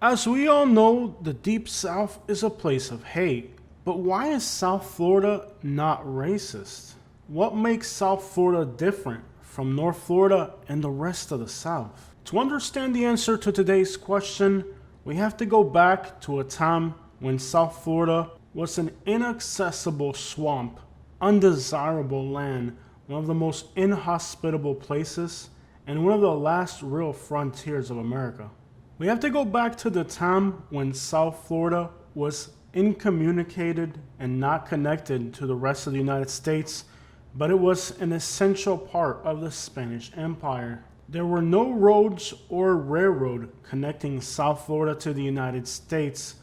As we all know, the Deep South is a place of hate. But why is South Florida not racist? What makes South Florida different from North Florida and the rest of the South? To understand the answer to today's question, we have to go back to a time when South Florida was an inaccessible swamp, undesirable land, one of the most inhospitable places, and one of the last real frontiers of America. We have to go back to the time when South Florida was incommunicated and not connected to the rest of the United States, but it was an essential part of the Spanish Empire. There were no roads or railroad connecting South Florida to the United States,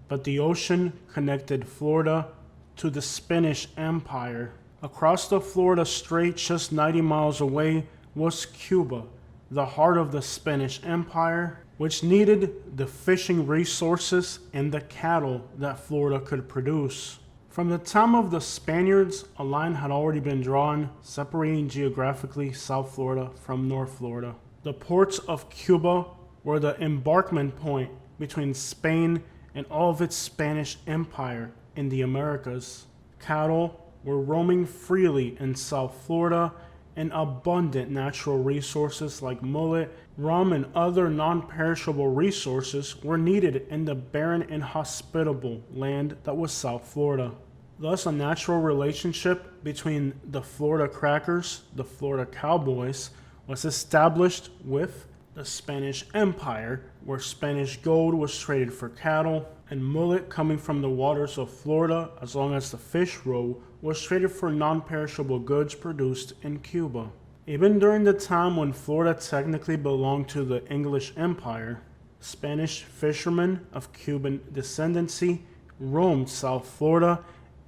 but the ocean connected Florida to the Spanish Empire. Across the Florida Strait, just 90 miles away, was Cuba, the heart of the Spanish Empire, which needed the fishing resources and the cattle that Florida could produce. From the time of the Spaniards, a line had already been drawn separating geographically South Florida from North Florida. The ports of Cuba were the embarkment point between Spain and all of its Spanish Empire in the Americas. Cattle were roaming freely in South Florida, and abundant natural resources like mullet, rum, and other non-perishable resources were needed in the barren and inhospitable land that was South Florida. Thus, a natural relationship between the Florida Crackers, the Florida Cowboys, was established with the Spanish Empire, where Spanish gold was traded for cattle, and mullet coming from the waters of Florida, as long as the fish roe, was traded for non-perishable goods produced in Cuba. Even during the time when Florida technically belonged to the English Empire, Spanish fishermen of Cuban descendancy roamed South Florida,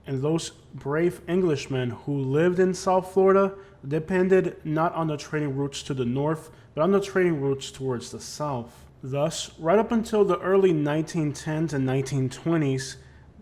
and those brave Englishmen who lived in South Florida depended not on the trading routes to the north, but on the trading routes towards the south. Thus, right up until the early 1910s and 1920s,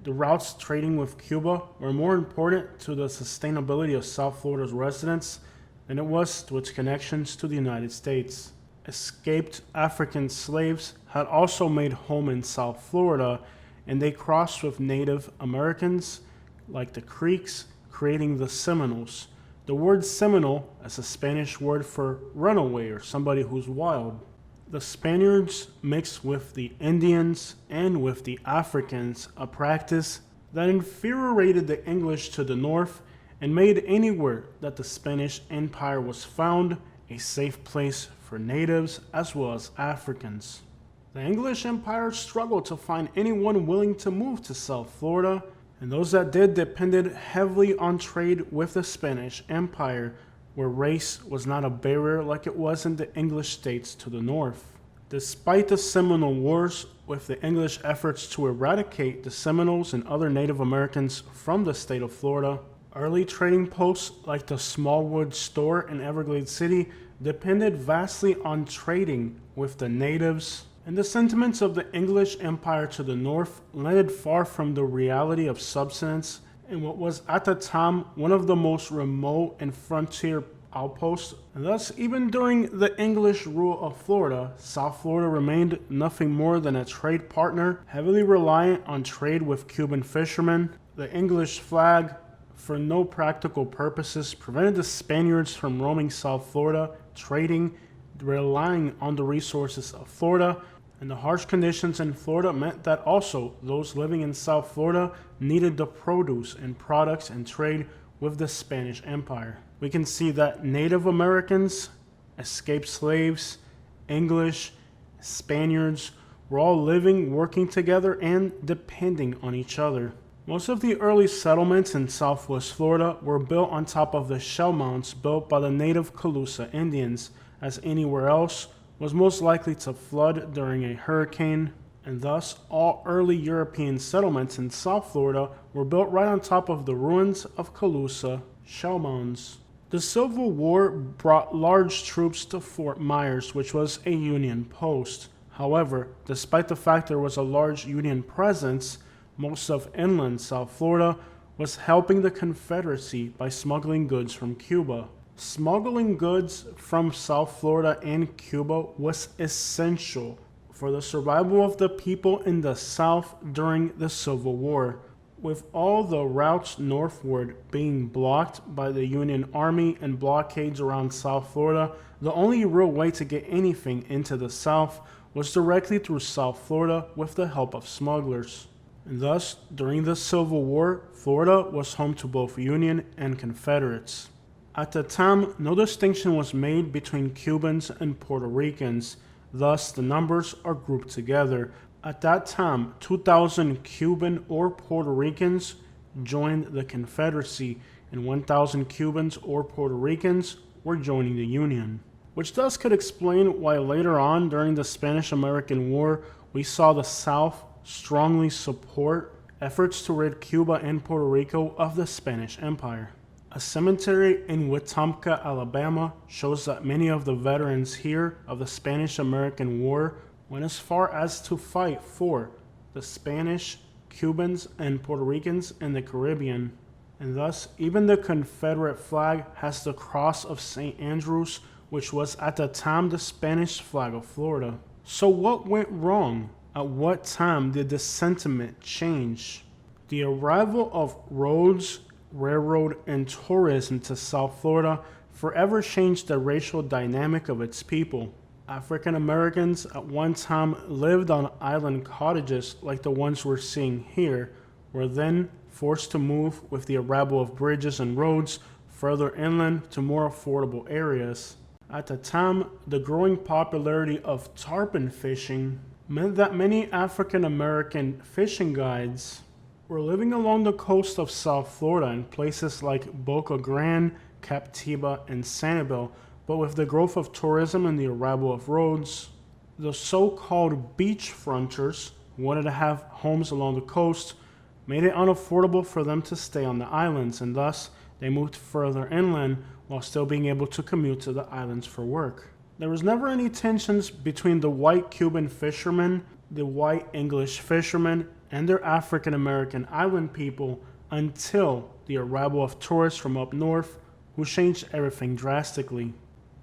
the routes trading with Cuba were more important to the sustainability of South Florida's residents than it was to its connections to the United States. Escaped African slaves had also made home in South Florida, and they crossed with Native Americans like the Creeks, creating the Seminoles. The word Seminole is a Spanish word for runaway or somebody who's wild. The Spaniards mixed with the Indians and with the Africans, a practice that infuriated the English to the north and made anywhere that the Spanish Empire was found a safe place for natives as well as Africans. The English Empire struggled to find anyone willing to move to South Florida, and those that did depended heavily on trade with the Spanish Empire, where race was not a barrier like it was in the English states to the north. Despite the Seminole Wars, with the English efforts to eradicate the Seminoles and other Native Americans from the state of Florida, early trading posts like the Smallwood store in Everglades City depended vastly on trading with the natives, and the sentiments of the English Empire to the north landed far from the reality of subsistence in what was at the time one of the most remote and frontier outposts. And thus, even during the English rule of Florida, South Florida remained nothing more than a trade partner, heavily reliant on trade with Cuban fishermen. The English flag, for no practical purposes, prevented the Spaniards from roaming South Florida, trading, relying on the resources of Florida. And the harsh conditions in Florida meant that also those living in South Florida needed the produce and products and trade with the Spanish Empire. We can see that Native Americans, escaped slaves, English, Spaniards were all living, working together, and depending on each other. Most of the early settlements in Southwest Florida were built on top of the shell mounds built by the native Calusa Indians, as anywhere else was most likely to flood during a hurricane, and thus all early European settlements in South Florida were built right on top of the ruins of Calusa shell mounds. The Civil War brought large troops to Fort Myers, which was a Union post. However, despite the fact there was a large Union presence, most of inland South Florida was helping the Confederacy by smuggling goods from Cuba. Smuggling goods from South Florida and Cuba was essential for the survival of the people in the South during the Civil War. With all the routes northward being blocked by the Union Army and blockades around South Florida, the only real way to get anything into the South was directly through South Florida with the help of smugglers. And thus, during the Civil War, Florida was home to both Union and Confederates. At the time, no distinction was made between Cubans and Puerto Ricans, thus the numbers are grouped together. At that time, 2,000 Cuban or Puerto Ricans joined the Confederacy, and 1,000 Cubans or Puerto Ricans were joining the Union. Which thus could explain why later on during the Spanish-American War, we saw the South strongly support efforts to rid Cuba and Puerto Rico of the Spanish Empire. A cemetery in Wetumpka, Alabama shows that many of the veterans here of the Spanish-American War went as far as to fight for the Spanish, Cubans, and Puerto Ricans in the Caribbean. And thus, even the Confederate flag has the cross of St. Andrews, which was at the time the Spanish flag of Florida. So what went wrong? At what time did the sentiment change? The arrival of roads, railroad, and tourism to South Florida forever changed the racial dynamic of its people. African Americans at one time lived on island cottages like the ones we're seeing here, were then forced to move with the arrival of bridges and roads further inland to more affordable areas. At the time, the growing popularity of tarpon fishing meant that many African American fishing guides were living along the coast of South Florida in places like Boca Grande, Captiva, and Sanibel. But with the growth of tourism and the arrival of roads, the so-called beachfronters who wanted to have homes along the coast made it unaffordable for them to stay on the islands, and thus they moved further inland while still being able to commute to the islands for work. There was never any tensions between the white Cuban fishermen, the white English fishermen, and their African American island people until the arrival of tourists from up north who changed everything drastically.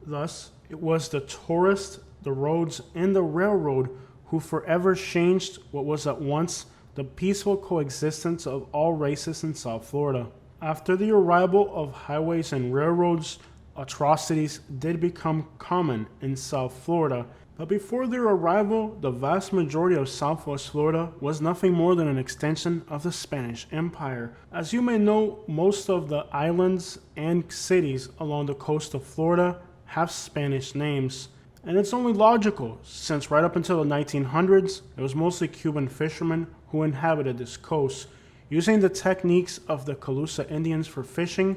Thus, it was the tourists, the roads, and the railroad who forever changed what was at once the peaceful coexistence of all races in South Florida. After the arrival of highways and railroads, atrocities did become common in South Florida, but before their arrival, the vast majority of Southwest Florida was nothing more than an extension of the Spanish Empire. As you may know, most of the islands and cities along the coast of Florida have Spanish names, and it's only logical since right up until the 1900s, it was mostly Cuban fishermen who inhabited this coast. Using the techniques of the Calusa Indians for fishing,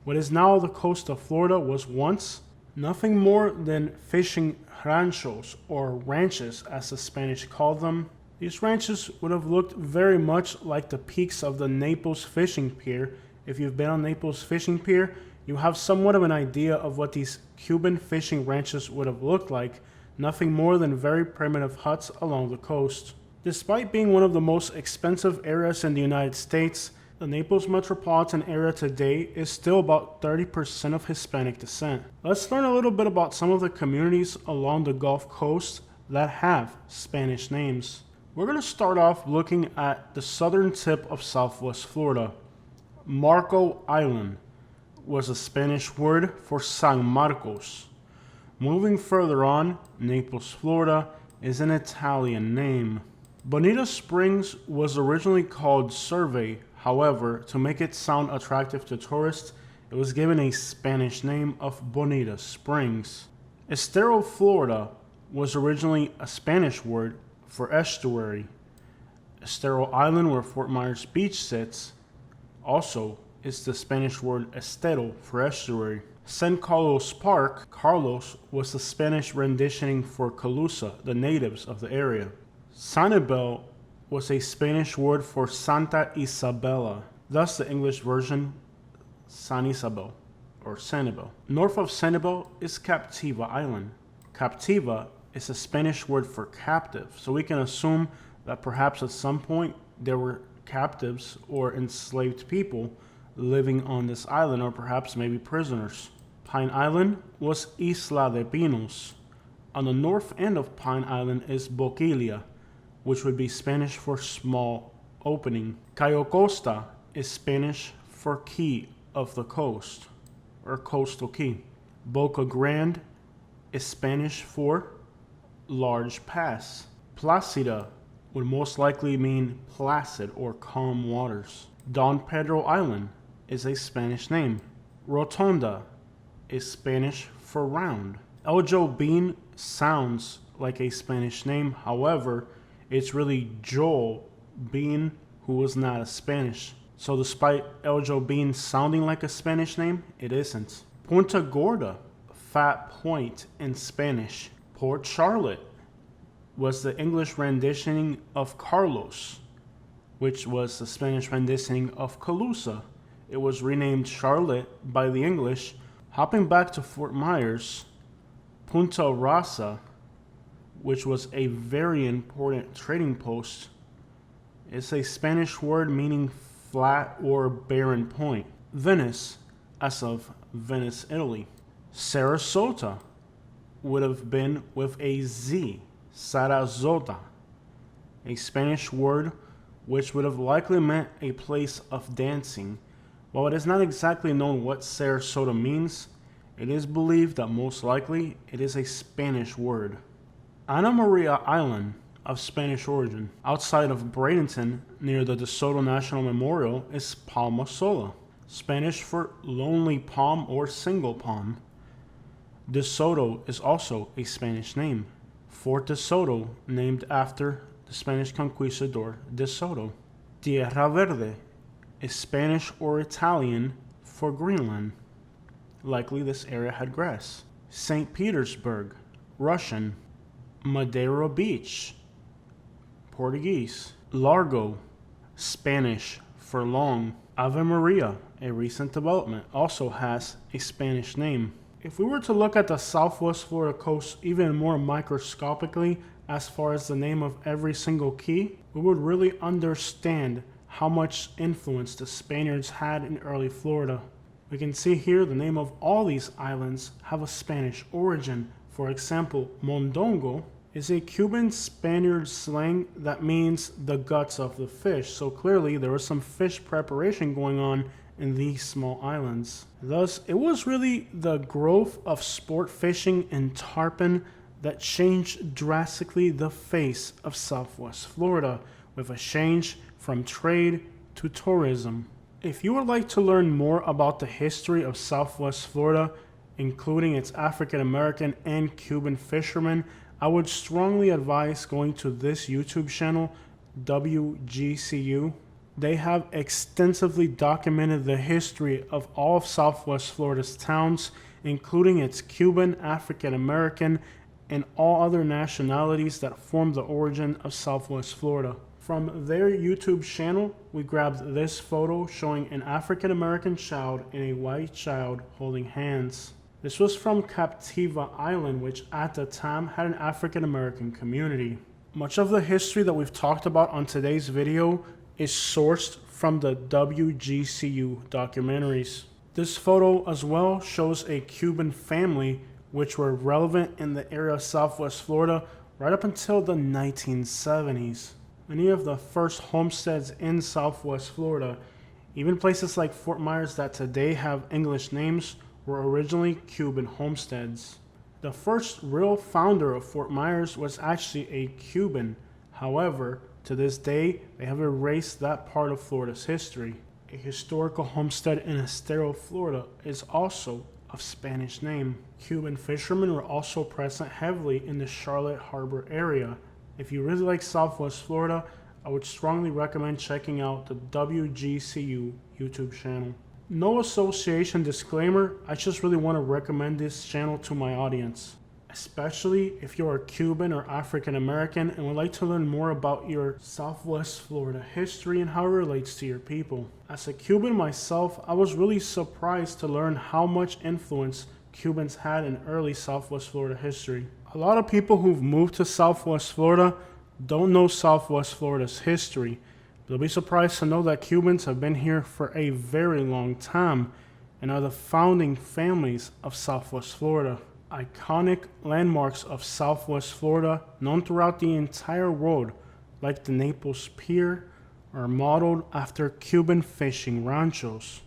what is now the coast of Florida was once nothing more than fishing ranchos, or ranches as the Spanish called them. These ranches would have looked very much like the peaks of the Naples fishing pier. If you've been on Naples fishing pier, you have somewhat of an idea of what these Cuban fishing ranches would have looked like, nothing more than very primitive huts along the coast. Despite being one of the most expensive areas in the United States, the Naples metropolitan area today is still about 30% of Hispanic descent. Let's learn a little bit about some of the communities along the Gulf Coast that have Spanish names. We're going to start off looking at the southern tip of Southwest Florida. Marco Island was a Spanish word for San Marcos. Moving further on, Naples, Florida is an Italian name. Bonita Springs was originally called Survey. However, to make it sound attractive to tourists, it was given a Spanish name of Bonita Springs. Estero, Florida was originally a Spanish word for estuary. Estero Island, where Fort Myers Beach sits, also is the Spanish word estero for estuary. San Carlos Park, Carlos, was the Spanish renditioning for Calusa, the natives of the area. Sanibel was a Spanish word for Santa Isabella, thus the English version San Isabel or Sanibel. North of Sanibel is Captiva Island. Captiva is a Spanish word for captive, so we can assume that perhaps at some point there were captives or enslaved people living on this island, or perhaps maybe prisoners. Pine Island was Isla de Pinos. On the north end of Pine Island is Boquilla, which would be Spanish for small opening. Cayo Costa is Spanish for key of the coast, or coastal key. Boca Grande is Spanish for large pass. Placida would most likely mean placid or calm waters. Don Pedro Island is a Spanish name. Rotonda is Spanish for round. El Jobin sounds like a Spanish name, however, it's really Joel Bean, who was not a Spanish. So despite El Jobin sounding like a Spanish name, it isn't. Punta Gorda, Fat Point in Spanish. Port Charlotte was the English renditioning of Carlos, which was the Spanish renditioning of Calusa. It was renamed Charlotte by the English. Hopping back to Fort Myers, Punta Rasa, which was a very important trading post, is a Spanish word meaning flat or barren point. Venice, as of Venice, Italy. Sarasota would have been with a Z, Sarasota, a Spanish word which would have likely meant a place of dancing. While it is not exactly known what Sarasota means, it is believed that most likely it is a Spanish word. Ana Maria Island, of Spanish origin, outside of Bradenton near the DeSoto National Memorial, is Palma Sola, Spanish for lonely palm or single palm. DeSoto is also a Spanish name. Fort DeSoto, named after the Spanish conquistador DeSoto. Tierra Verde is Spanish or Italian for Greenland. Likely this area had grass. St. Petersburg, Russian. Madeira Beach, Portuguese. Largo, Spanish for long. Ave Maria, a recent development, also has a Spanish name. If we were to look at the Southwest Florida coast even more microscopically as far as the name of every single key, we would really understand how much influence the Spaniards had in early Florida. We can see here the name of all these islands have a Spanish origin. For example, Mondongo is a Cuban Spaniard slang that means the guts of the fish. So clearly there was some fish preparation going on in these small islands. Thus, it was really the growth of sport fishing and tarpon that changed drastically the face of Southwest Florida, with a change from trade to tourism. If you would like to learn more about the history of Southwest Florida, including its African American and Cuban fishermen, I would strongly advise going to this YouTube channel, WGCU. They have extensively documented the history of all of Southwest Florida's towns, including its Cuban, African American, and all other nationalities that form the origin of Southwest Florida. From their YouTube channel, we grabbed this photo showing an African American child and a white child holding hands. This was from Captiva Island, which at the time had an African American community. Much of the history that we've talked about on today's video is sourced from the WGCU documentaries. This photo as well shows a Cuban family which were relevant in the area of Southwest Florida right up until the 1970s. Many of the first homesteads in Southwest Florida, even places like Fort Myers that today have English names, were originally Cuban homesteads. The first real founder of Fort Myers was actually a Cuban. However, to this day, they have erased that part of Florida's history. A historical homestead in Estero, Florida is also of Spanish name. Cuban fishermen were also present heavily in the Charlotte Harbor area. If you really like Southwest Florida, I would strongly recommend checking out the WGCU YouTube channel. No association disclaimer, I just really want to recommend this channel to my audience, especially if you're a Cuban or African American and would like to learn more about your Southwest Florida history and how it relates to your people. As a Cuban myself, I was really surprised to learn how much influence Cubans had in early Southwest Florida history. A lot of people who've moved to Southwest Florida don't know Southwest Florida's history. They'll be surprised to know that Cubans have been here for a very long time and are the founding families of Southwest Florida. iconic landmarks of Southwest Florida, known throughout the entire world, like the Naples Pier, are modeled after Cuban fishing ranchos.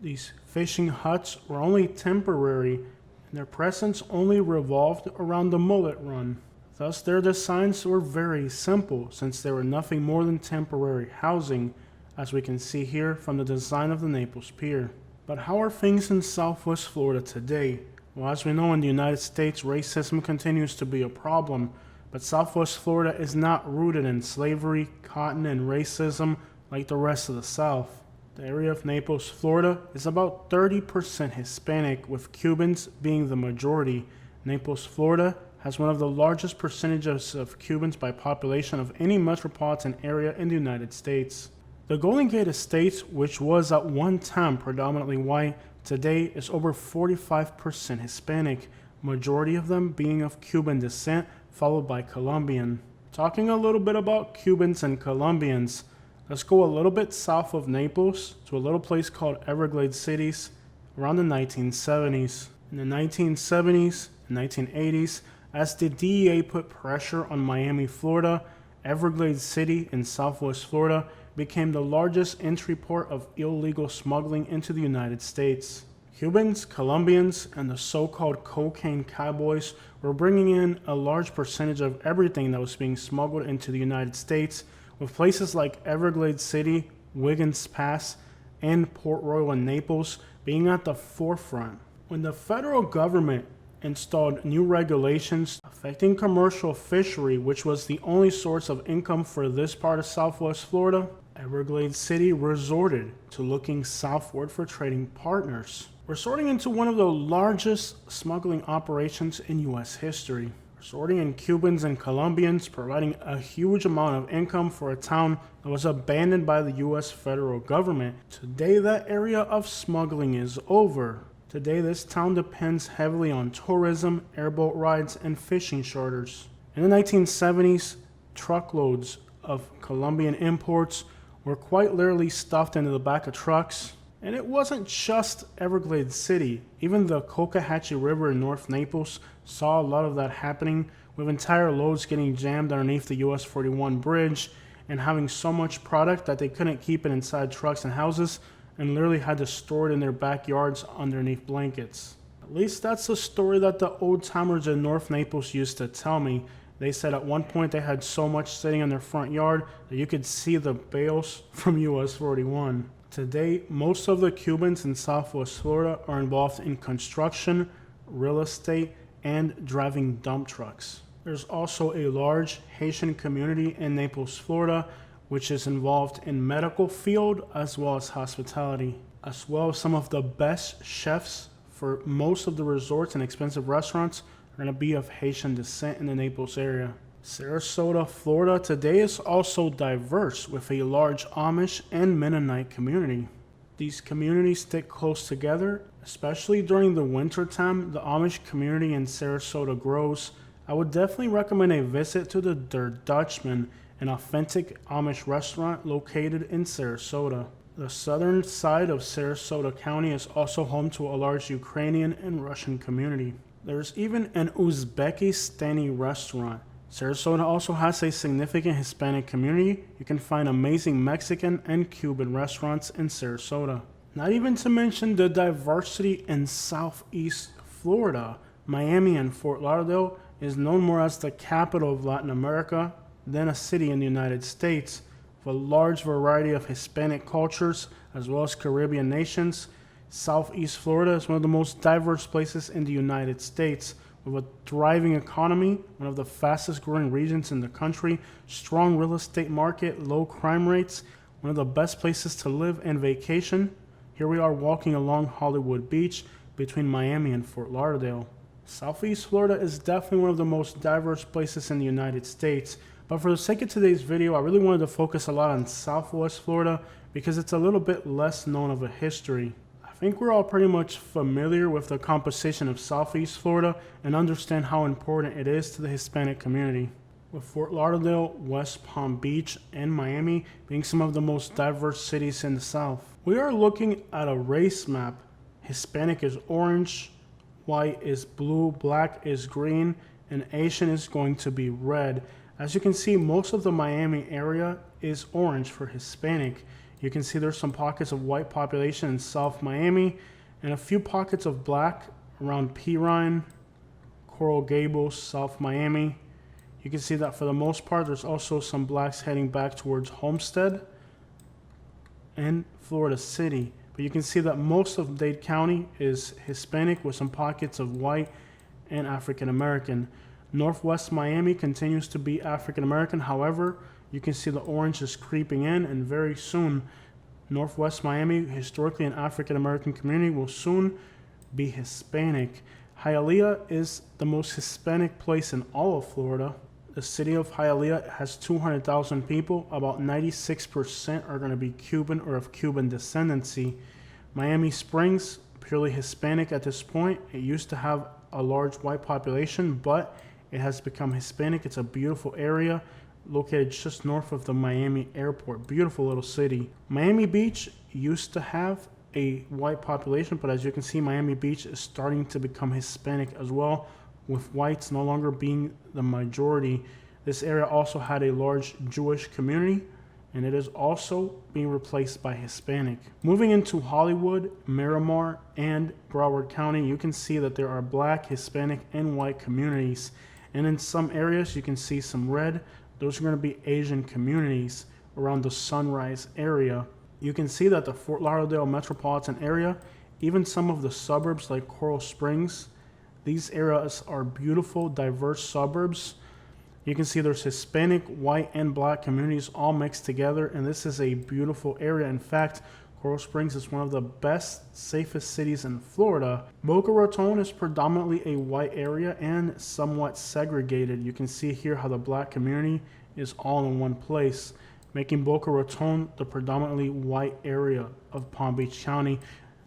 These fishing huts were only temporary, and their presence only revolved around the mullet run. Thus, their designs were very simple, since they were nothing more than temporary housing, as we can see here from the design of the Naples Pier. But how are things in Southwest Florida today? Well, as we know, in the United States, racism continues to be a problem, but Southwest Florida is not rooted in slavery, cotton, and racism like the rest of the South. The area of Naples, Florida is about 30% Hispanic, with Cubans being the majority. Naples, Florida has one of the largest percentages of Cubans by population of any metropolitan area in the United States. The Golden Gate Estates, which was at one time predominantly white, today is over 45% Hispanic, majority of them being of Cuban descent, followed by Colombian. Talking a little bit about Cubans and Colombians, let's go a little bit south of Naples to a little place called Everglades Cities around the 1970s. In the 1970s and 1980s, as the DEA put pressure on Miami, Florida, Everglades City in Southwest Florida became the largest entry port of illegal smuggling into the United States. Cubans, Colombians, and the so-called cocaine cowboys were bringing in a large percentage of everything that was being smuggled into the United States, with places like Everglades City, Wiggins Pass, and Port Royal and Naples being at the forefront. When the federal government installed new regulations affecting commercial fishery, which was the only source of income for this part of Southwest Florida, Everglades City resorted to looking southward for trading partners, resorting into one of the largest smuggling operations in U.S. history, resorting in Cubans and Colombians, providing a huge amount of income for a town that was abandoned by the U.S. federal government. Today, that area of smuggling is over. Today, this town depends heavily on tourism, airboat rides, and fishing charters. In the 1970s, truckloads of Colombian imports were quite literally stuffed into the back of trucks. And it wasn't just Everglades City. Even the Cocohatchee River in North Naples saw a lot of that happening, with entire loads getting jammed underneath the US 41 bridge and having so much product that they couldn't keep it inside trucks and houses and literally had to store it in their backyards underneath blankets. At least that's the story that the old timers in North Naples used to tell me. They said at one point they had so much sitting in their front yard that you could see the bales from US 41. Today, most of the Cubans in Southwest Florida are involved in construction, real estate, and driving dump trucks. There's also a large Haitian community in Naples, Florida, which is involved in medical field as well as hospitality, as well as some of the best chefs for most of the resorts and expensive restaurants are going to be of Haitian descent in the Naples area. Sarasota, Florida today is also diverse, with a large Amish and Mennonite community. These communities stick close together, especially during the winter time. The Amish community in Sarasota grows. I would definitely recommend a visit to the Der Dutchman, an authentic Amish restaurant located in Sarasota. The southern side of Sarasota County is also home to a large Ukrainian and Russian community. There's even an Uzbekistani restaurant. Sarasota also has a significant Hispanic community. You can find amazing Mexican and Cuban restaurants in Sarasota. Not even to mention the diversity in Southeast Florida. Miami and Fort Lauderdale is known more as the capital of Latin America than a city in the United States, with a large variety of Hispanic cultures as well as Caribbean nations. Southeast Florida is one of the most diverse places in the United States, with a thriving economy, one of the fastest growing regions in the country, strong real estate market, low crime rates, one of the best places to live and vacation. Here we are walking along Hollywood Beach between Miami and Fort Lauderdale. Southeast Florida is definitely one of the most diverse places in the United States, but for the sake of today's video, I really wanted to focus a lot on Southwest Florida because it's a little bit less known of a history. I think we're all pretty much familiar with the composition of Southeast Florida and understand how important it is to the Hispanic community, with Fort Lauderdale, West Palm Beach, and Miami being some of the most diverse cities in the South. We are looking at a race map. Hispanic is orange, white is blue, black is green, and Asian is going to be red. As you can see, most of the Miami area is orange for Hispanic. You can see there's some pockets of white population in South Miami and a few pockets of black around Pirine, Coral Gables, South Miami. You can see that for the most part, there's also some blacks heading back towards Homestead and Florida City. But you can see that most of Dade County is Hispanic with some pockets of white and African American. Northwest Miami continues to be African American. However, you can see the orange is creeping in, and very soon, Northwest Miami, historically an African American community, will soon be Hispanic. Hialeah is the most Hispanic place in all of Florida. The city of Hialeah has 200,000 people. About 96% are going to be Cuban or of Cuban descendancy. Miami Springs, purely Hispanic at this point. It used to have a large white population, but it has become Hispanic. It's a beautiful area located just north of the Miami airport. Beautiful little city. Miami Beach used to have a white population, but as you can see, Miami Beach is starting to become Hispanic as well, with whites no longer being the majority. This area also had a large Jewish community, and it is also being replaced by Hispanic. Moving into Hollywood, Miramar, and Broward County, you can see that there are black, Hispanic, and white communities. And in some areas, you can see some red. Those are going to be Asian communities around the Sunrise area. You can see that the Fort Lauderdale metropolitan area, even some of the suburbs like Coral Springs, these areas are beautiful, diverse suburbs. You can see there's Hispanic, white, and black communities all mixed together, and this is a beautiful area. In fact, Coral Springs is one of the best, safest cities in Florida. Boca Raton is predominantly a white area and somewhat segregated. You can see here how the black community is all in one place, making Boca Raton the predominantly white area of Palm Beach County.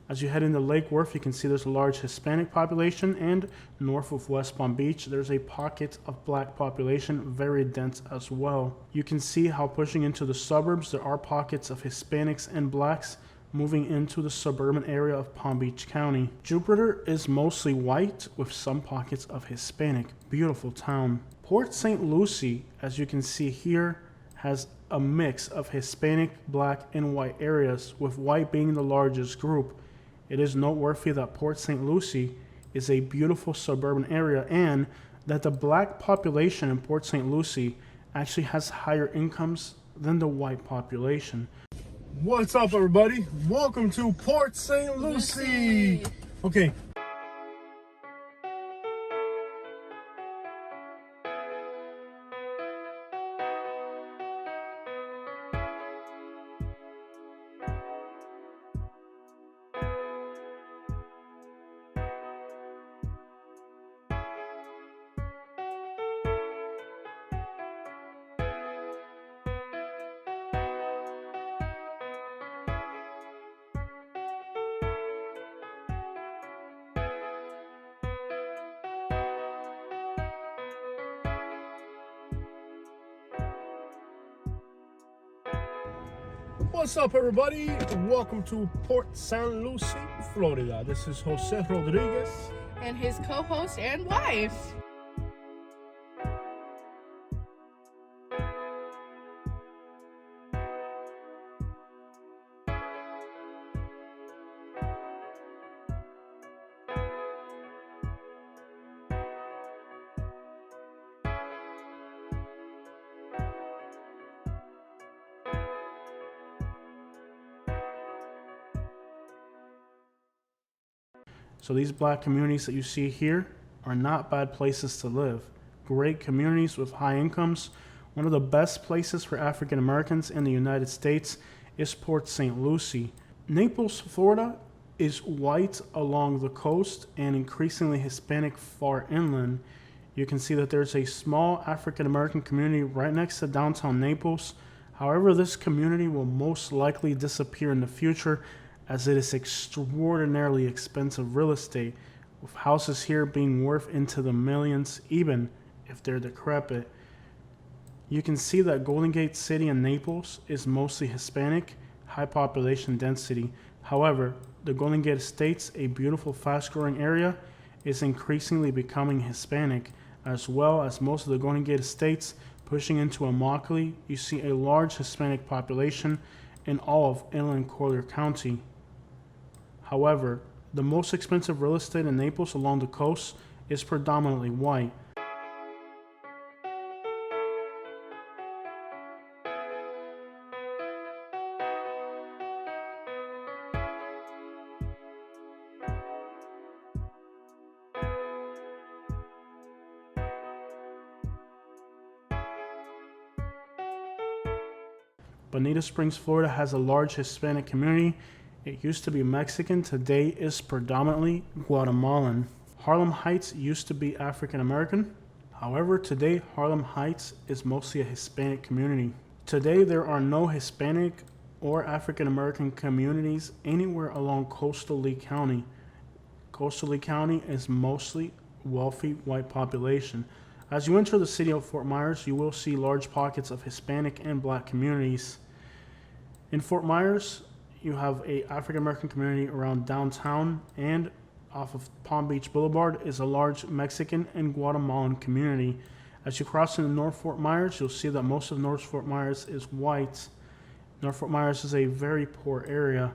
As you head into Lake Worth, you can see there's a large Hispanic population, and north of West Palm Beach, there's a pocket of black population, very dense as well. You can see how pushing into the suburbs, there are pockets of Hispanics and blacks moving into the suburban area of Palm Beach County. Jupiter is mostly white with some pockets of Hispanic. Beautiful town. Port St. Lucie, as you can see here, has a mix of Hispanic, black, and white areas, with white being the largest group. It is noteworthy that Port St. Lucie is a beautiful suburban area, and that the black population in Port St. Lucie actually has higher incomes than the white population. What's up, everybody? Welcome to Port St. Lucie. Okay. What's up, everybody? Welcome to Port St. Lucie, Florida. This is Jose Rodriguez. And his co-host and wife. So these black communities that you see here are not bad places to live. Great communities with high incomes. One of the best places for African Americans in the United States is Port St. Lucie. Naples, Florida is white along the coast and increasingly Hispanic far inland. You can see that there's a small African American community right next to downtown Naples. However, this community will most likely disappear in the future, as it is extraordinarily expensive real estate, with houses here being worth into the millions, even if they're decrepit. You can see that Golden Gate City in Naples is mostly Hispanic, high population density. However, the Golden Gate Estates, a beautiful fast-growing area, is increasingly becoming Hispanic, as well as most of the Golden Gate Estates pushing into Immokalee. You see a large Hispanic population in all of inland Collier County. However, the most expensive real estate in Naples along the coast is predominantly white. Bonita Springs, Florida has a large Hispanic community. It used to be Mexican, today is predominantly Guatemalan. Harlem Heights used to be African American. However, today Harlem Heights is mostly a Hispanic community. Today there are no Hispanic or African American communities anywhere along coastal Lee County. Coastal Lee County is mostly wealthy white population. As you enter the city of Fort Myers, you will see large pockets of Hispanic and Black communities. In Fort Myers, you have a African American community around downtown, and off of Palm Beach Boulevard is a large Mexican and Guatemalan community. As you cross into North Fort Myers, you'll see that most of North Fort Myers is white. North Fort Myers is a very poor area.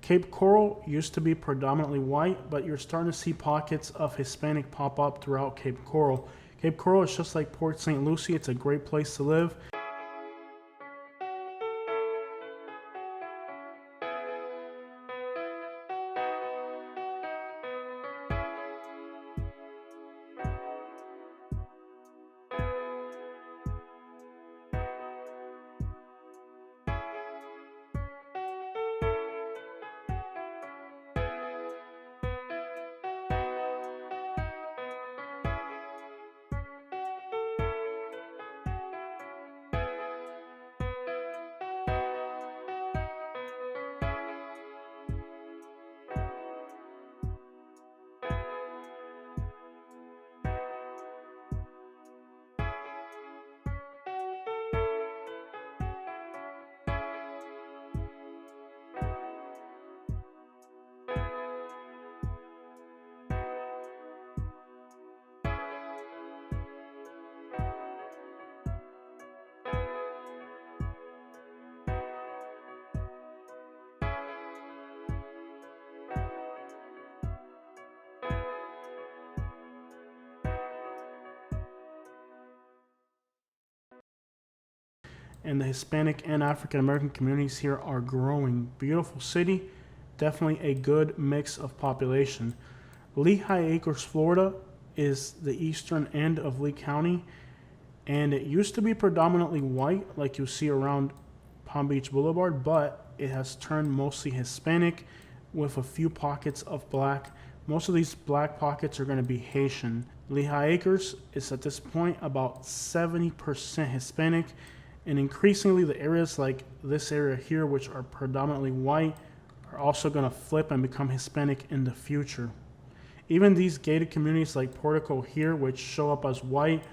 Cape Coral used to be predominantly white, but you're starting to see pockets of Hispanic pop up throughout Cape Coral. Cape Coral is just like Port St. Lucie. It's a great place to live. And the Hispanic and African American communities here are growing. Beautiful city, definitely a good mix of population. Lehigh Acres, Florida is the eastern end of Lee County, and it used to be predominantly white like you see around Palm Beach Boulevard, but it has turned mostly Hispanic with a few pockets of Black. Most of these Black pockets are going to be Haitian. Lehigh Acres is at this point about 70% Hispanic, and increasingly the areas like this area here, which are predominantly white, are also going to flip and become Hispanic in the future. Even these gated communities like Portico here, which show up as white,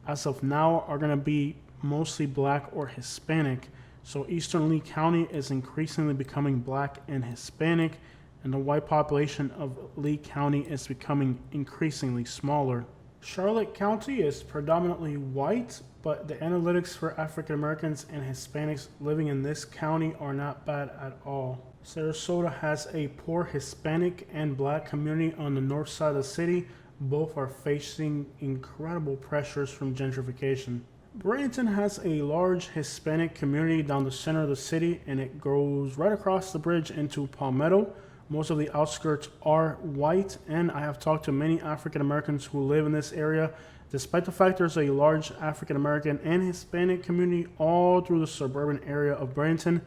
as of now are going to be mostly Black or Hispanic. So Eastern Lee County is increasingly becoming Black and Hispanic, and the white population of Lee County is becoming increasingly smaller. Charlotte County is predominantly white, but the analytics for African Americans and Hispanics living in this county are not bad at all. Sarasota has a poor Hispanic and Black community on the north side of the city. Both are facing incredible pressures from gentrification. Bradenton has a large Hispanic community down the center of the city, and it goes right across the bridge into Palmetto. Most of the outskirts are white, and I have talked to many African Americans who live in this area. Despite the fact there's a large African American and Hispanic community all through the suburban area of Bradenton,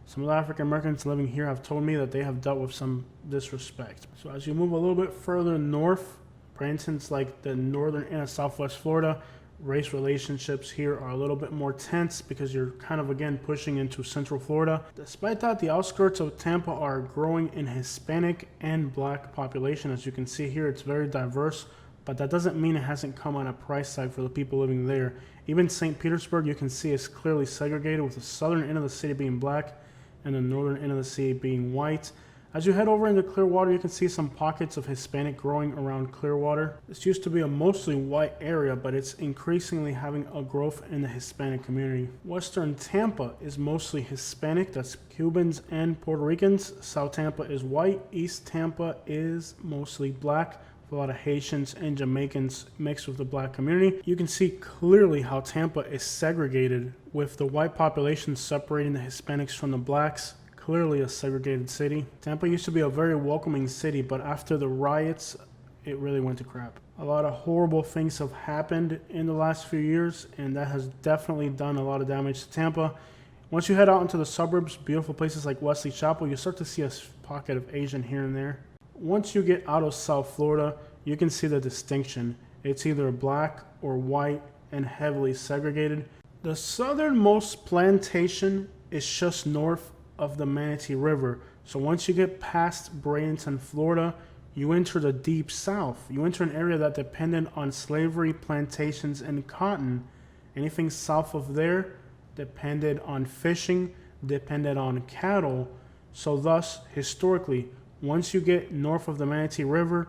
some of the African Americans living here have told me that they have dealt with some disrespect. So as you move a little bit further north, Bradenton's like the northern end of Southwest Florida. Race relationships here are a little bit more tense because you're kind of again pushing into Central Florida. Despite that, the outskirts of Tampa are growing in Hispanic and Black population. As you can see here, it's very diverse, but that doesn't mean it hasn't come on a price tag for the people living there. Even St. Petersburg, you can see, is clearly segregated, with the southern end of the city being Black and the northern end of the city being white. As you head over into Clearwater, you can see some pockets of Hispanic growing around Clearwater. This used to be a mostly white area, but it's increasingly having a growth in the Hispanic community. Western Tampa is mostly Hispanic, that's Cubans and Puerto Ricans. South Tampa is white. East Tampa is mostly black, with a lot of Haitians and Jamaicans mixed with the black community. You can see clearly how Tampa is segregated, with the white population separating the Hispanics from the blacks. Clearly a segregated city. Tampa used to be a very welcoming city, but after the riots, it really went to crap. A lot of horrible things have happened in the last few years, and that has definitely done a lot of damage to Tampa. Once you head out into the suburbs, beautiful places like Wesley Chapel, you start to see a pocket of Asian here and there. Once you get out of South Florida, you can see the distinction. It's either black or white and heavily segregated. The southernmost plantation is just north of the Manatee River. So once you get past Bradenton, Florida, you enter the deep south. You enter an area that depended on slavery, plantations, and cotton. Anything south of there depended on fishing, depended on cattle. So thus, historically, once you get north of the Manatee River,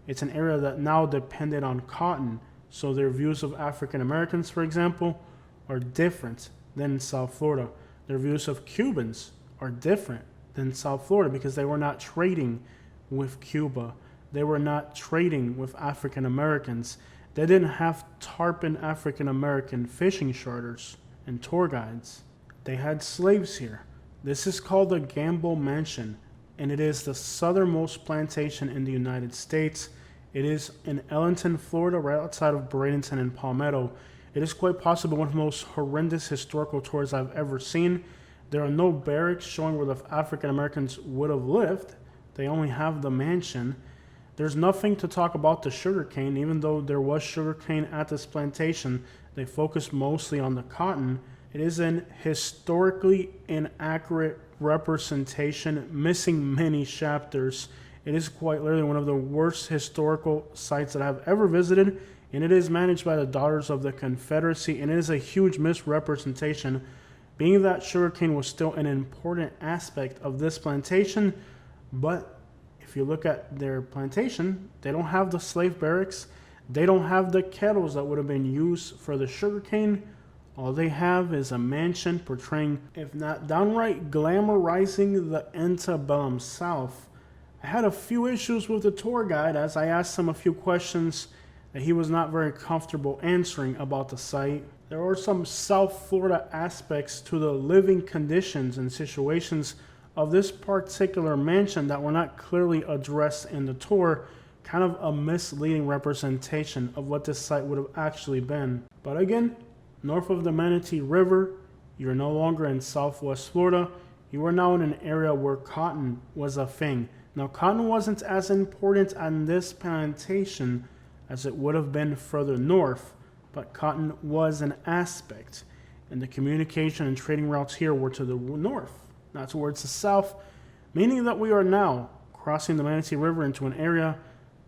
it's an area that now depended on cotton. So their views of African Americans, for example, are different than in South Florida. Their views of Cubans are different than South Florida because they were not trading with Cuba. They were not trading with African Americans. They didn't have tarpon African American fishing charters and tour guides. They had slaves here. This is called the Gamble Mansion, and it is the southernmost plantation in the United States. It is in Ellenton, Florida, right outside of Bradenton and Palmetto. It is quite possibly one of the most horrendous historical tours I've ever seen. There are no barracks showing where the African Americans would have lived. They only have the mansion. There's nothing to talk about the sugarcane, even though there was sugarcane at this plantation. They focused mostly on the cotton. It is an historically inaccurate representation, missing many chapters. It is quite literally one of the worst historical sites that I've ever visited, and it is managed by the Daughters of the Confederacy, and it is a huge misrepresentation. Being that sugarcane was still an important aspect of this plantation, but if you look at their plantation, they don't have the slave barracks. They don't have the kettles that would have been used for the sugarcane. All they have is a mansion portraying, if not downright glamorizing, the antebellum South. I had a few issues with the tour guide as I asked him a few questions that he was not very comfortable answering about the site. There were some South Florida aspects to the living conditions and situations of this particular mansion that were not clearly addressed in the tour, kind of a misleading representation of what this site would have actually been. But again, north of the Manatee River, you're no longer in Southwest Florida. You are now in an area where cotton was a thing. Now, cotton wasn't as important on this plantation as it would have been further north, but cotton was an aspect, and the communication and trading routes here were to the north, not towards the south, meaning that we are now crossing the Manatee River into an area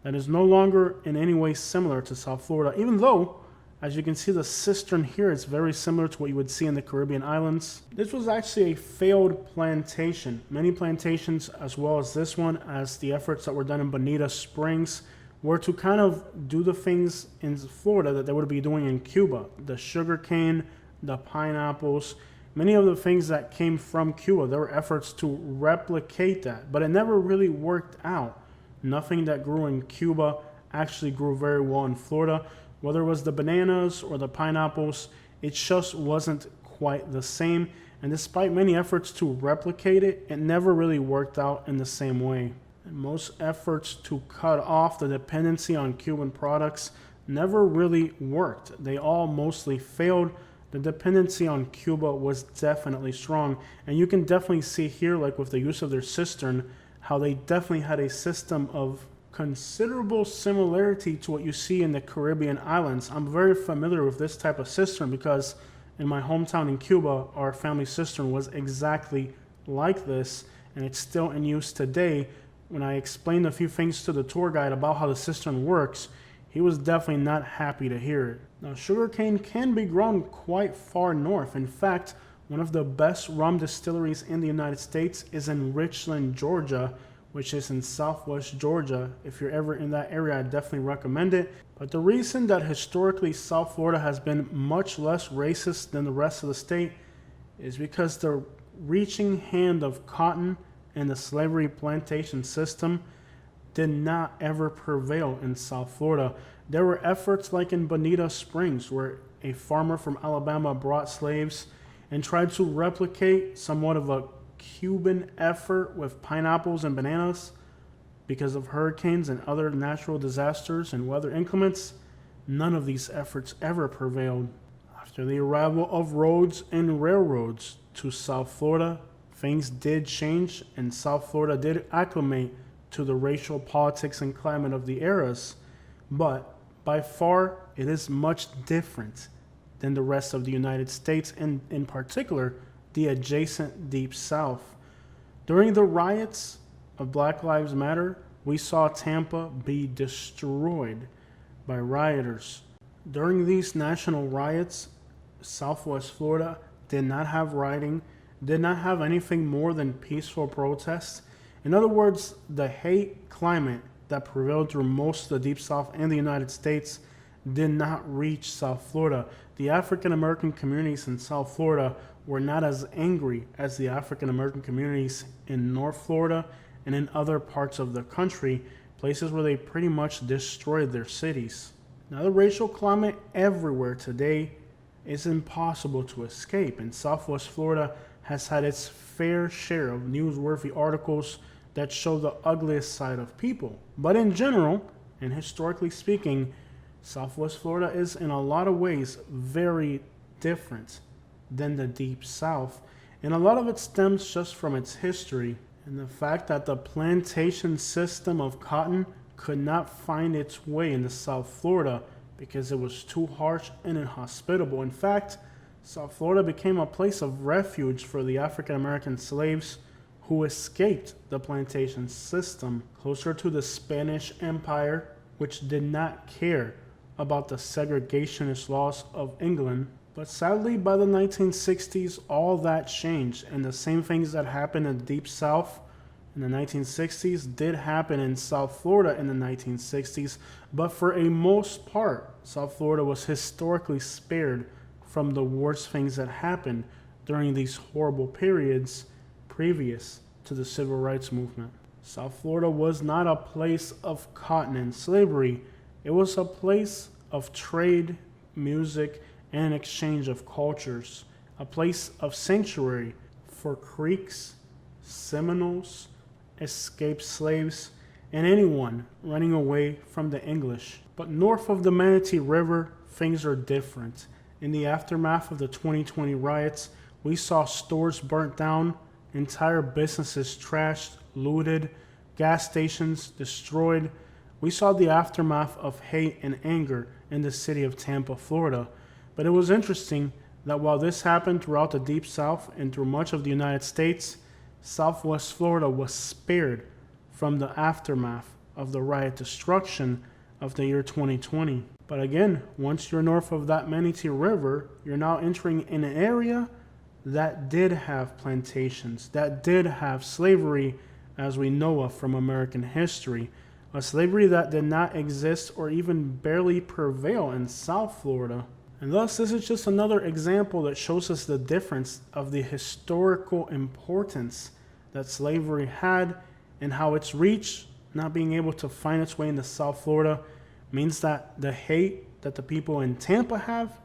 that is no longer in any way similar to South Florida, even though, as you can see, the cistern here is very similar to what you would see in the Caribbean islands. This was actually a failed plantation. Many plantations, as well as this one, as the efforts that were done in Bonita Springs, were to kind of do the things in Florida that they would be doing in Cuba. The sugarcane, the pineapples, many of the things that came from Cuba. There were efforts to replicate that, but it never really worked out. Nothing that grew in Cuba actually grew very well in Florida. Whether it was the bananas or the pineapples, it just wasn't quite the same. And despite many efforts to replicate it, it never really worked out in the same way. And most efforts to cut off the dependency on Cuban products never really worked. They all mostly failed. The dependency on Cuba was definitely strong. And you can definitely see here, like with the use of their cistern, how they definitely had a system of considerable similarity to what you see in the Caribbean islands. I'm very familiar with this type of cistern because in my hometown in Cuba, our family cistern was exactly like this, and it's still in use today. When I explained a few things to the tour guide about how the cistern works, he was definitely not happy to hear it. Now, sugarcane can be grown quite far north. In fact, one of the best rum distilleries in the United States is in Richland, Georgia, which is in southwest Georgia. If you're ever in that area, I definitely recommend it. But the reason that historically South Florida has been much less racist than the rest of the state is because the reaching hand of cotton and the slavery plantation system did not ever prevail in South Florida. There were efforts like in Bonita Springs, where a farmer from Alabama brought slaves and tried to replicate somewhat of a Cuban effort with pineapples and bananas. Because of hurricanes and other natural disasters and weather inclements, none of these efforts ever prevailed. After the arrival of roads and railroads to South Florida, things did change, and South Florida did acclimate to the racial politics and climate of the eras. But by far, it is much different than the rest of the United States, and in particular, the adjacent Deep South. During the riots of Black Lives Matter, we saw Tampa be destroyed by rioters. During these national riots, Southwest Florida did not have rioting, did not have anything more than peaceful protests. In other words, the hate climate that prevailed through most of the Deep South and the United States did not reach South Florida. The African American communities in South Florida were not as angry as the African American communities in North Florida and in other parts of the country, places where they pretty much destroyed their cities. Now, the racial climate everywhere today is impossible to escape, and Southwest Florida has had its fair share of newsworthy articles that show the ugliest side of people. But in general, and historically speaking, Southwest Florida is in a lot of ways very different than the Deep South, and a lot of it stems just from its history and the fact that the plantation system of cotton could not find its way into South Florida because it was too harsh and inhospitable. In fact, South Florida became a place of refuge for the African American slaves who escaped the plantation system closer to the Spanish Empire, which did not care about the segregationist laws of England. But sadly, by the 1960s, all that changed, and the same things that happened in the Deep South in the 1960s did happen in South Florida in the 1960s, but for a most part, South Florida was historically spared from the worst things that happened during these horrible periods previous to the Civil Rights Movement. South Florida was not a place of cotton and slavery. It was a place of trade, music, and exchange of cultures, a place of sanctuary for Creeks, Seminoles, escaped slaves, and anyone running away from the English. But north of the Manatee River, things are different. In the aftermath of the 2020 riots, we saw stores burnt down, entire businesses trashed, looted, gas stations destroyed. We saw the aftermath of hate and anger in the city of Tampa, Florida. But it was interesting that while this happened throughout the Deep South and through much of the United States, Southwest Florida was spared from the aftermath of the riot destruction of the year 2020. But again, once you're north of that Manatee River, you're now entering an area that did have plantations, that did have slavery as we know of from American history, a slavery that did not exist or even barely prevail in South Florida. And thus, this is just another example that shows us the difference of the historical importance that slavery had and how its reach, not being able to find its way into South Florida, means that the hate that the people in Tampa have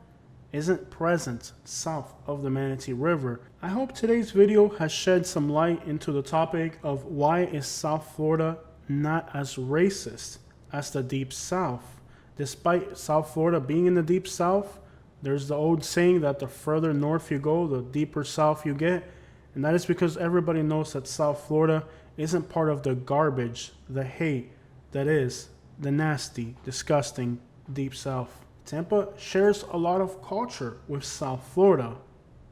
isn't present south of the Manatee River. I hope today's video has shed some light into the topic of why is South Florida not as racist as the Deep South. Despite South Florida being in the Deep South, there's the old saying that the further north you go, the deeper south you get. And that is because everybody knows that South Florida isn't part of the garbage, the hate that is the nasty, disgusting Deep South. Tampa shares a lot of culture with South Florida,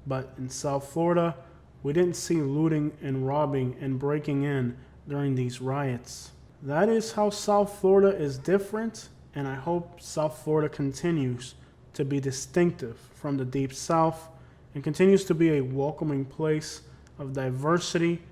but in South Florida, we didn't see looting and robbing and breaking in during these riots. That is how South Florida is different, and I hope South Florida continues to be distinctive from the Deep South and continues to be a welcoming place of diversity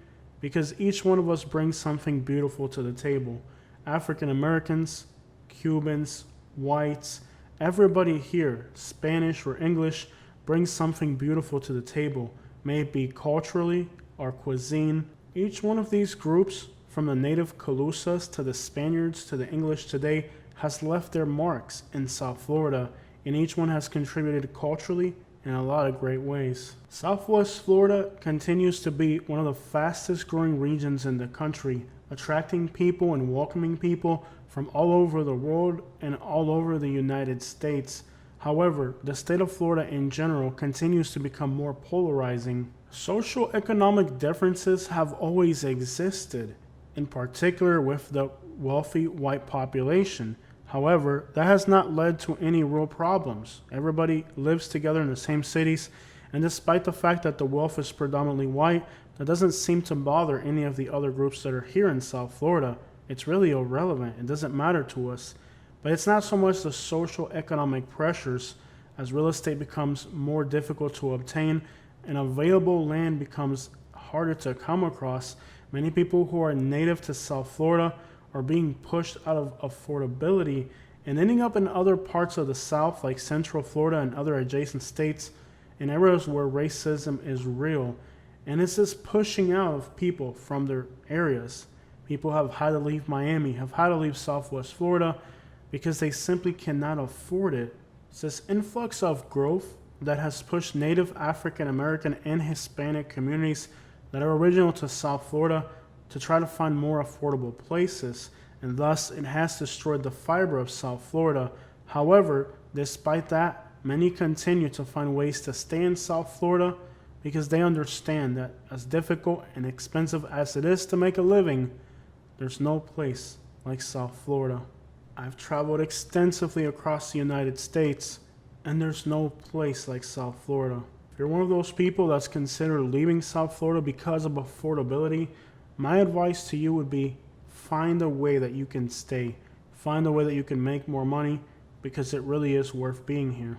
because each one of us brings something beautiful to the table. African Americans, Cubans, whites, everybody here, Spanish or English, brings something beautiful to the table, may it be culturally or cuisine. Each one of these groups, from the native Calusas to the Spaniards to the English today, has left their marks in South Florida, and each one has contributed culturally in a lot of great ways. Southwest Florida continues to be one of the fastest growing regions in the country, attracting people and welcoming people from all over the world and all over the United States. However, the state of Florida in general continues to become more polarizing. Social economic differences have always existed, in particular with the wealthy white population. However, that has not led to any real problems. Everybody lives together in the same cities, and despite the fact that the wealth is predominantly white, that doesn't seem to bother any of the other groups that are here in South Florida. It's really irrelevant. It doesn't matter to us. But it's not so much the social economic pressures, as real estate becomes more difficult to obtain and available land becomes harder to come across. Many people who are native to South Florida are being pushed out of affordability and ending up in other parts of the South, like Central Florida and other adjacent states, in areas where racism is real. And it's this pushing out of people from their areas. People have had to leave Miami, have had to leave Southwest Florida because they simply cannot afford it. It's this influx of growth that has pushed Native African American and Hispanic communities that are original to South Florida to try to find more affordable places, and thus it has destroyed the fiber of South Florida. However, despite that, many continue to find ways to stay in South Florida because they understand that as difficult and expensive as it is to make a living, there's no place like South Florida. I've traveled extensively across the United States, and there's no place like South Florida. If you're one of those people that's considered leaving South Florida because of affordability, my advice to you would be find a way that you can stay. Find a way that you can make more money because it really is worth being here.